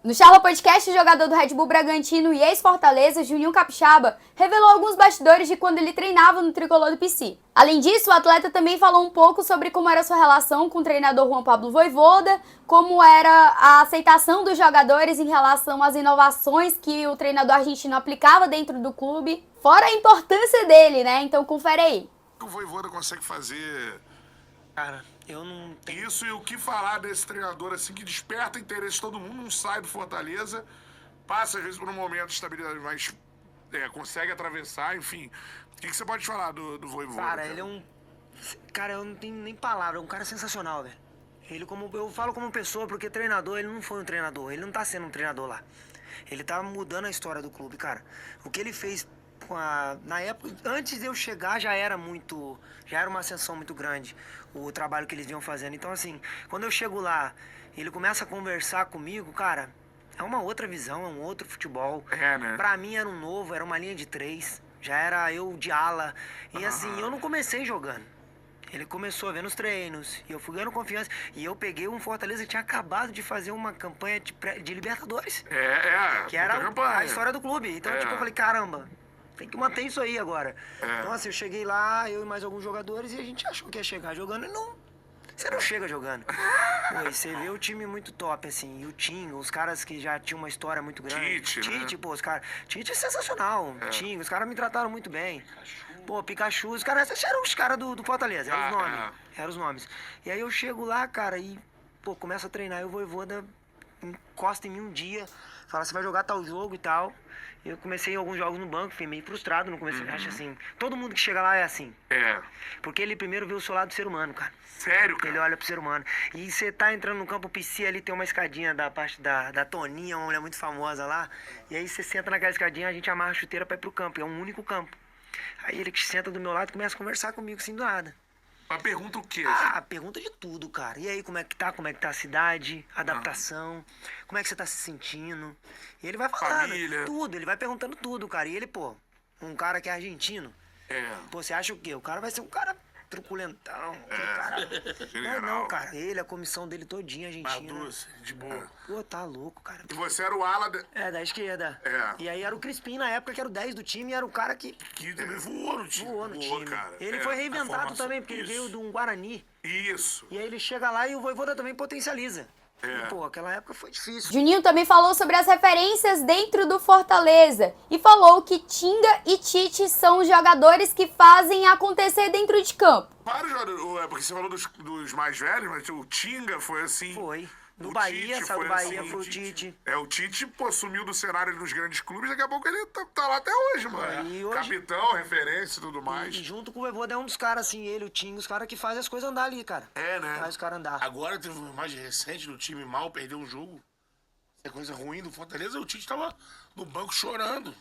No Charla Podcast, o jogador do Red Bull Bragantino e ex-Fortaleza, Juninho Capixaba, revelou alguns bastidores de quando ele treinava no tricolor do PC. Além disso, o atleta também falou um pouco sobre como era sua relação com o treinador Juan Pablo Vojvoda, como era a aceitação dos jogadores em relação às inovações que o treinador argentino aplicava dentro do clube, fora a importância dele, né? Então confere aí. O Vojvoda consegue fazer... Cara, eu não tenho... Isso, e o que falar desse treinador assim que desperta interesse de todo mundo, não sai do Fortaleza, passa às vezes por um momento de estabilidade, mas consegue atravessar, enfim. O que você pode falar do Vojvoda? Cara, ele é um... Cara, eu não tenho nem palavra, é um cara sensacional, velho. Ele, como eu falo como pessoa, porque treinador, ele não foi um treinador, ele não tá sendo um treinador lá. Ele tá mudando a história do clube, cara. O que ele fez na época, antes de eu chegar, já era uma ascensão muito grande, o trabalho que eles vinham fazendo. Então, assim, quando eu chego lá, ele começa a conversar comigo, cara, é uma outra visão, é um outro futebol. É, né? Pra mim era um novo, era uma linha de 3, já era eu de ala. E assim, eu não comecei jogando. Ele começou vendo os treinos, e eu fui ganhando confiança. E eu peguei um Fortaleza que tinha acabado de fazer uma campanha de Libertadores. Que era a história do clube. Então, tipo, eu falei, caramba, tem que manter isso aí agora. Então, assim, eu cheguei lá, eu e mais alguns jogadores, e a gente achou que ia chegar jogando, e não... Você não chega jogando. Pô, e você vê o time muito top, assim, e o Tinho, os caras que já tinham uma história muito grande. Tite, né? Pô, os caras... Tite é sensacional. Tinho, os caras me trataram muito bem. Pô, Pikachu, os caras... Esses eram os caras do Fortaleza, eram os nomes. Eram os nomes. E aí eu chego lá, cara, e... Pô, começo a treinar, e o Vojvoda encosta em mim um dia, fala, você vai jogar tal jogo e tal. Eu comecei alguns jogos no banco, fiquei meio frustrado no começo. Acho assim, todo mundo que chega lá é assim. Porque ele primeiro vê o seu lado do ser humano, cara. Sério, cara? Ele olha pro ser humano. E você tá entrando no campo PC, ali tem uma escadinha da parte da Toninha, uma mulher muito famosa lá. E aí você senta naquela escadinha, a gente amarra a chuteira pra ir pro campo. É um único campo. Aí ele que senta do meu lado e começa a conversar comigo assim do nada. Mas pergunta o quê? Pergunta de tudo, cara. E aí, como é que tá? Como é que tá a cidade? Adaptação? Como é que você tá se sentindo? E ele vai falando Família. tudo, ele vai perguntando tudo, cara. E ele, pô, um cara que é argentino. Pô, você acha o quê? O cara vai ser um cara truculentão. Não, cara. Ele, a comissão dele todinha, argentina. Doce, de boa. Pô, tá louco, cara. E você era o ala... Da esquerda. É. E aí era o Crispim na época, que era o 10 do time, e era o cara que Que também voou no time. voou no time. Cara. Ele foi reinventado também, porque ele veio de um Guarani. Isso. E aí ele chega lá e o Vojvoda também potencializa. E, pô, aquela época foi difícil. Juninho também falou sobre as referências dentro do Fortaleza e falou que Tinga e Tite são os jogadores que fazem acontecer dentro de campo. Vários jogadores, porque você falou dos mais velhos, mas o Tinga foi assim... Foi. No O Bahia, Tite saiu do foi Bahia, assim, foi o Tite. O Tite, pô, sumiu do cenário dos grandes clubes, daqui a pouco ele tá lá até hoje, mano. E hoje... Capitão, referência e tudo mais. E junto com o Vojvoda é um dos caras, assim, ele, o Tinga, os caras que fazem as coisas andar ali, cara. Né? Faz os caras andar. Agora teve uma imagem recente do time mal, perdeu um jogo. É coisa ruim do Fortaleza, o Tite tava no banco chorando.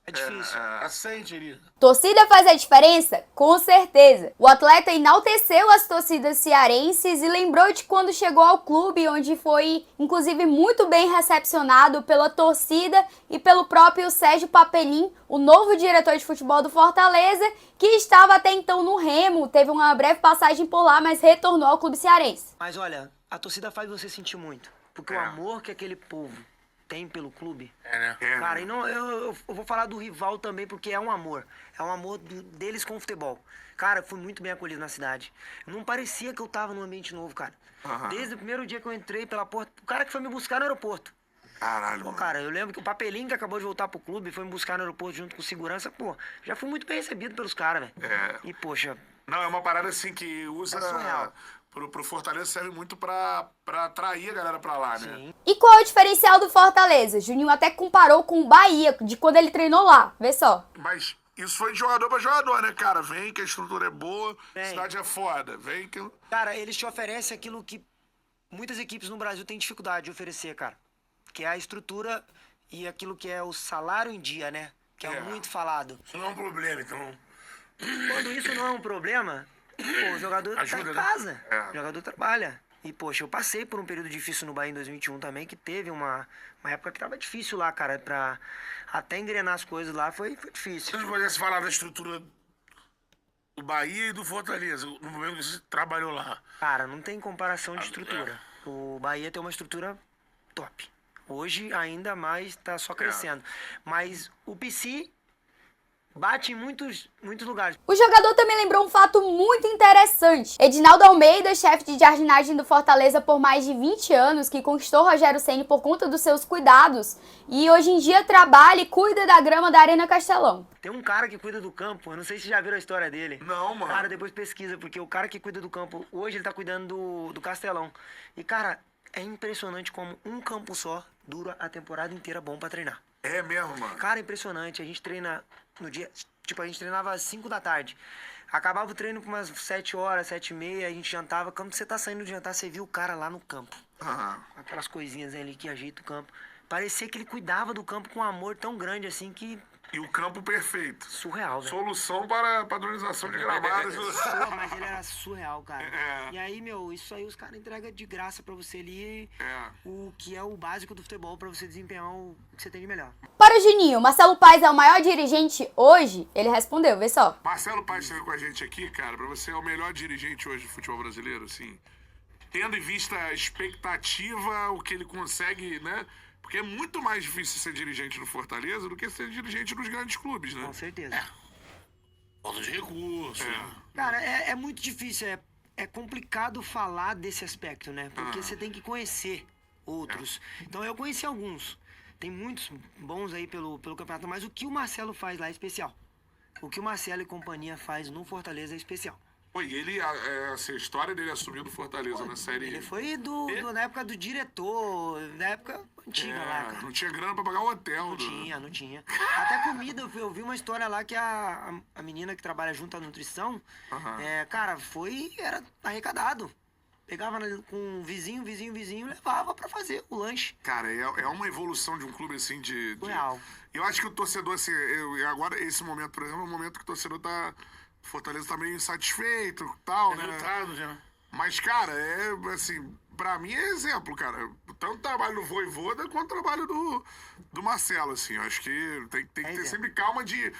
É difícil. Assente ali. Torcida faz a diferença? Com certeza. O atleta enalteceu as torcidas cearenses e lembrou de quando chegou ao clube, onde foi, inclusive, muito bem recepcionado pela torcida e pelo próprio Sérgio Papelin, o novo diretor de futebol do Fortaleza, que estava até então no Remo, teve uma breve passagem por lá, mas retornou ao clube cearense. Mas olha, a torcida faz você sentir muito. Porque o amor que aquele povo tem pelo clube. Cara, e não, eu vou falar do rival também, porque é um amor. É um amor deles com o futebol. Cara, fui muito bem acolhido na cidade. Não parecia que eu tava num ambiente novo, cara. Desde o primeiro dia que eu entrei pela porta, o cara que foi me buscar no aeroporto. Caralho, Pô, cara, eu lembro que o Papelinho, que acabou de voltar pro clube, foi me buscar no aeroporto junto com segurança. Pô, já fui muito bem recebido pelos caras, velho. E, poxa... Não, é uma parada assim que usa... surreal. Pro Fortaleza serve muito pra atrair a galera pra lá, né? Sim. E qual é o diferencial do Fortaleza? Juninho até comparou com o Bahia, de quando ele treinou lá. Vê só. Mas isso foi de jogador pra jogador, né, cara? Vem que a estrutura é boa, a Vem. cidade é foda. Vem que... Cara, eles te oferecem aquilo que muitas equipes no Brasil têm dificuldade de oferecer, cara. Que é a estrutura e aquilo que é o salário em dia, né? Que é muito falado. Isso não é um problema, então. Quando isso não é um problema, pô, o jogador Ajuda, tá em né? casa. O jogador trabalha. E, poxa, eu passei por um período difícil no Bahia em 2021 também, que teve uma época que tava difícil lá, cara. Pra até engrenar as coisas lá foi difícil. Se a gente pudesse falar da estrutura do Bahia e do Fortaleza, no momento que você trabalhou lá. Cara, não tem comparação de estrutura. O Bahia tem uma estrutura top. Hoje ainda mais tá só crescendo. Mas o PC bate em muitos lugares. O jogador também lembrou um fato muito interessante. Edinaldo Almeida, chefe de jardinagem do Fortaleza por mais de 20 anos, que conquistou Rogério Ceni por conta dos seus cuidados e hoje em dia trabalha e cuida da grama da Arena Castelão. Tem um cara que cuida do campo, eu não sei se já viram a história dele. Não, mano. Cara, depois pesquisa, porque o cara que cuida do campo, hoje ele tá cuidando do Castelão. E, cara, é impressionante como um campo só dura a temporada inteira bom pra treinar. É mesmo, mano. Cara, impressionante. A gente treina no dia... Tipo, a gente treinava às 5 da tarde. Acabava o treino com umas 7 horas, 7 e meia, a gente jantava. Quando você tá saindo de jantar, você viu o cara lá no campo. Aham. Aquelas coisinhas ali que ajeitam o campo. Parecia que ele cuidava do campo com um amor tão grande assim que... E o campo perfeito. Surreal, velho. Solução para padronização de gramados. Pô, mas ele era surreal, cara. É. E aí, meu, isso aí os caras entregam de graça pra você ali É. o que é o básico do futebol pra você desempenhar o que você tem de melhor. Para o Juninho, Marcelo Paes é o maior dirigente hoje? Ele respondeu, vê só. Marcelo Paes esteve com a gente aqui, cara. Pra você é o melhor dirigente hoje do futebol brasileiro, assim. Tendo em vista a expectativa, o que ele consegue, né? Porque é muito mais difícil ser dirigente do Fortaleza do que ser dirigente dos grandes clubes, né? Com certeza. Falta de recursos. Cara, é muito difícil, é complicado falar desse aspecto, né? Porque você tem que conhecer outros. Então eu conheci alguns. Tem muitos bons aí pelo campeonato, mas o que o Marcelo faz lá é especial. O que o Marcelo e companhia faz no Fortaleza é especial. Pô, e ele, essa história dele assumindo Fortaleza na série. Ele foi na época do diretor, na época antiga lá, cara. Não tinha grana pra pagar o hotel. Não tinha. Até comida, eu vi uma história lá que a menina que trabalha junto à nutrição, cara, era arrecadado. Pegava com um vizinho, levava pra fazer o lanche. Cara, é uma evolução de um clube assim de... Real. Eu acho que o torcedor, assim, agora esse momento, por exemplo, é um momento que o torcedor tá... Fortaleza tá meio insatisfeito e tal, né? Resultado já. Mas, cara, assim, pra mim é exemplo, cara. Tanto o trabalho do Vojvoda quanto o trabalho do Marcelo, assim. Eu acho que tem que ter sempre calma de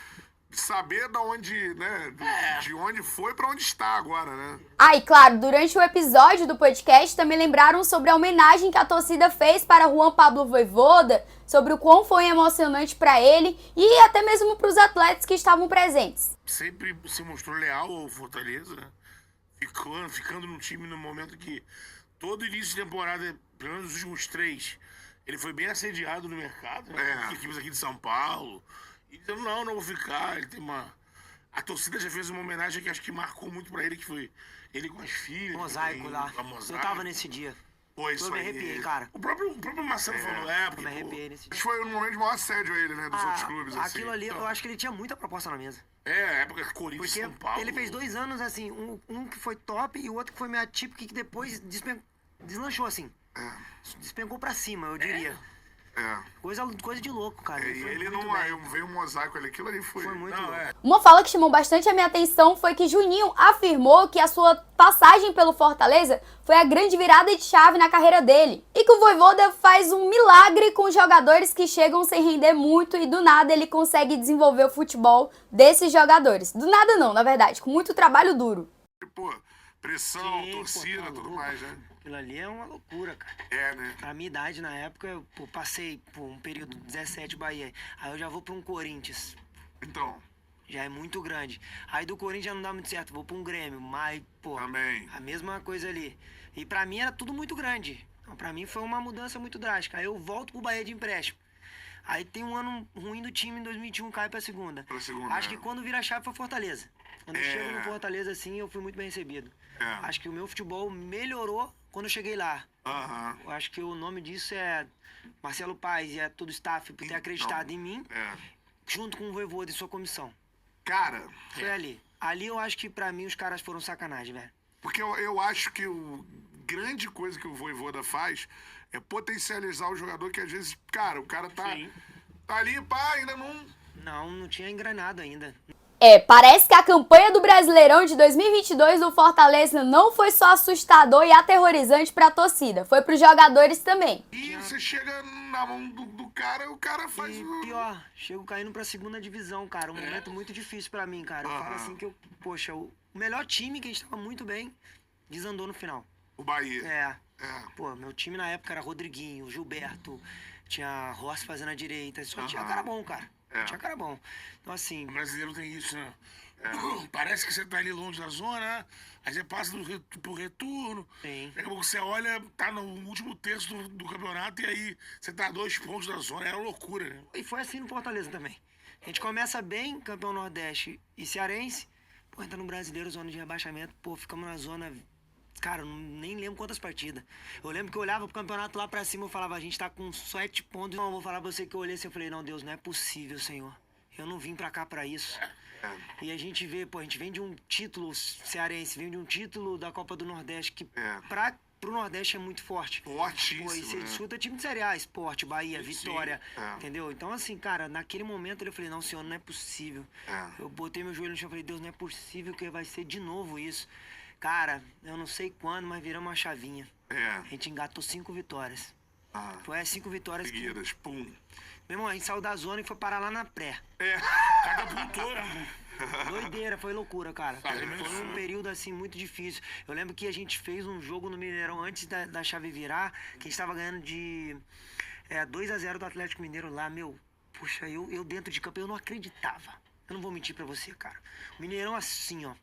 saber da onde, né? De onde foi pra onde está agora, né? Ah, e claro, durante o episódio do podcast também lembraram sobre a homenagem que a torcida fez para Juan Pablo Vojvoda, sobre o quão foi emocionante para ele e até mesmo para os atletas que estavam presentes. Sempre se mostrou leal ao Fortaleza, né? Ficando no time no momento que todo início de temporada, pelo menos os últimos 3, ele foi bem assediado no mercado, né? Equipes aqui de São Paulo. E dizendo, não vou ficar. Ele tem uma... A torcida já fez uma homenagem que acho que marcou muito pra ele, que foi ele com as filhas. Mosaico lá. A Mosaico. Eu tava nesse dia. Pô, isso Eu me aí. arrepiei, cara. O próprio Marcelo falou, Eu me arrepiei nesse Acho que dia. foi um momento de maior assédio a ele, né? Dos outros clubes, assim. Aquilo ali, eu acho que ele tinha muita proposta na mesa. Época Corinthians, Porque São Paulo. ele fez 2 anos, assim, um que foi top e o outro que foi meio atípico, que depois deslanchou, assim. Despencou pra cima, eu diria. Coisa de louco, cara. E foi ele muito não... bem. Veio um mosaico ali, aquilo ali foi... Foi muito louco. Uma fala que chamou bastante a minha atenção foi que Juninho afirmou que a sua passagem pelo Fortaleza foi a grande virada de chave na carreira dele. E que o Vojvoda faz um milagre com jogadores que chegam sem render muito e do nada ele consegue desenvolver o futebol desses jogadores. Do nada não, na verdade, com muito trabalho duro. Pô, pressão, Sim, torcida, tá tudo louco. mais, né? Aquilo ali é uma loucura, cara. Né? A minha idade na época, eu passei por um período 17 Bahia. Aí eu já vou pra um Corinthians. Então, Já é muito grande. Aí do Corinthians já não dá muito certo, vou pra um Grêmio. Mas, pô, também. a mesma coisa ali. E pra mim era tudo muito grande. Então pra mim foi uma mudança muito drástica. Aí eu volto pro Bahia de empréstimo. Aí tem um ano ruim do time, em 2021 cai pra segunda. Acho que quando vira a chave foi Fortaleza. Quando eu chego no Fortaleza assim, eu fui muito bem recebido. Acho que o meu futebol melhorou quando eu cheguei lá. Eu acho que o nome disso é Marcelo Paes e é todo o staff por ter acreditado em mim, junto com o Vojvoda e sua comissão. Cara... Foi ali. Ali eu acho que pra mim os caras foram sacanagem, velho. Porque eu acho que grande coisa que o Vojvoda faz é potencializar o jogador que às vezes, cara, o cara tá ali, pá, ainda não... Não tinha engrenado ainda. Parece que a campanha do Brasileirão de 2022 do Fortaleza não foi só assustador e aterrorizante pra torcida, foi pros jogadores também. E você chega na mão do cara, o cara faz... E pior, chego caindo pra segunda divisão, cara. Um momento muito difícil pra mim, cara. Eu falo assim que poxa, o melhor time que a gente tava muito bem, desandou no final. O Bahia. Pô, meu time na época era Rodriguinho, Gilberto, tinha Horst fazendo a direita, só tinha cara bom, cara. Tinha cara bom. Então, assim... O brasileiro tem isso, né? Parece que você tá ali longe da zona, aí você passa pro retorno. Sim. Daqui a pouco você olha, tá no último terço do campeonato e aí você tá a 2 pontos da zona. É uma loucura, né? E foi assim no Fortaleza também. A gente começa bem, campeão Nordeste e Cearense. Pô, entra no Brasileiro, zona de rebaixamento. Pô, ficamos na zona... Cara, eu nem lembro quantas partidas. Eu lembro que eu olhava pro campeonato lá pra cima, eu falava, a gente tá com 7 pontos. Não, eu vou falar pra você que eu olhei assim, eu falei, não, Deus, não é possível, Senhor. Eu não vim pra cá pra isso. E a gente vê, pô, a gente vem de um título cearense, vem de um título da Copa do Nordeste, que pro Nordeste é muito forte. Fortíssimo, pô, e você né? disputa time de Série A, Sport, Bahia, Sim, Vitória, é. entendeu? Então, assim, cara, naquele momento eu falei, não, Senhor, não é possível. Eu botei meu joelho no chão e falei, Deus, não é possível que vai ser de novo isso. Cara, eu não sei quando, mas viramos uma chavinha. A gente engatou 5 vitórias. Foi as 5 vitórias Seguidas, pum. Meu irmão, a gente saiu da zona e foi parar lá na pré. Catapultou, né? Doideira, foi loucura, cara. Faz Foi mesmo. um período, assim, muito difícil. Eu lembro que a gente fez um jogo no Mineirão antes da chave virar, que a gente tava ganhando de 2-0 do Atlético Mineiro lá, meu. Puxa, eu dentro de campo, eu não acreditava. Eu não vou mentir pra você, cara. O Mineirão assim, ó.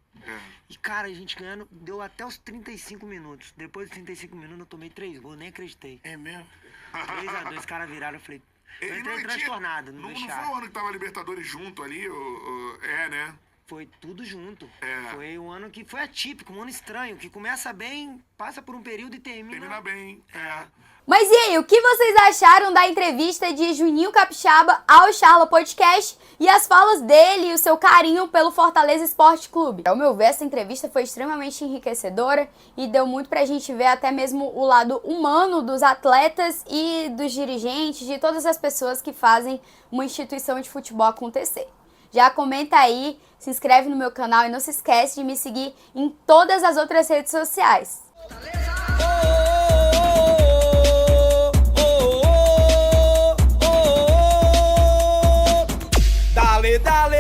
E, cara, a gente ganhando, deu até os 35 minutos. Depois dos 35 minutos, eu tomei 3 gols, nem acreditei. É mesmo? 3-2, os caras viraram, eu falei... Eu E entrei transtornado no não vestiário. foi o ano que tava a Libertadores junto ali? Né? Foi tudo junto. Foi um ano que foi atípico, um ano estranho, que começa bem, passa por um período e Termina bem. Mas e aí, o que vocês acharam da entrevista de Juninho Capixaba ao Charla Podcast e as falas dele e o seu carinho pelo Fortaleza Esporte Clube? Ao meu ver, essa entrevista foi extremamente enriquecedora e deu muito pra gente ver até mesmo o lado humano dos atletas e dos dirigentes, de todas as pessoas que fazem uma instituição de futebol acontecer. Já comenta aí, se inscreve no meu canal e não se esquece de me seguir em todas as outras redes sociais. Dale, dale.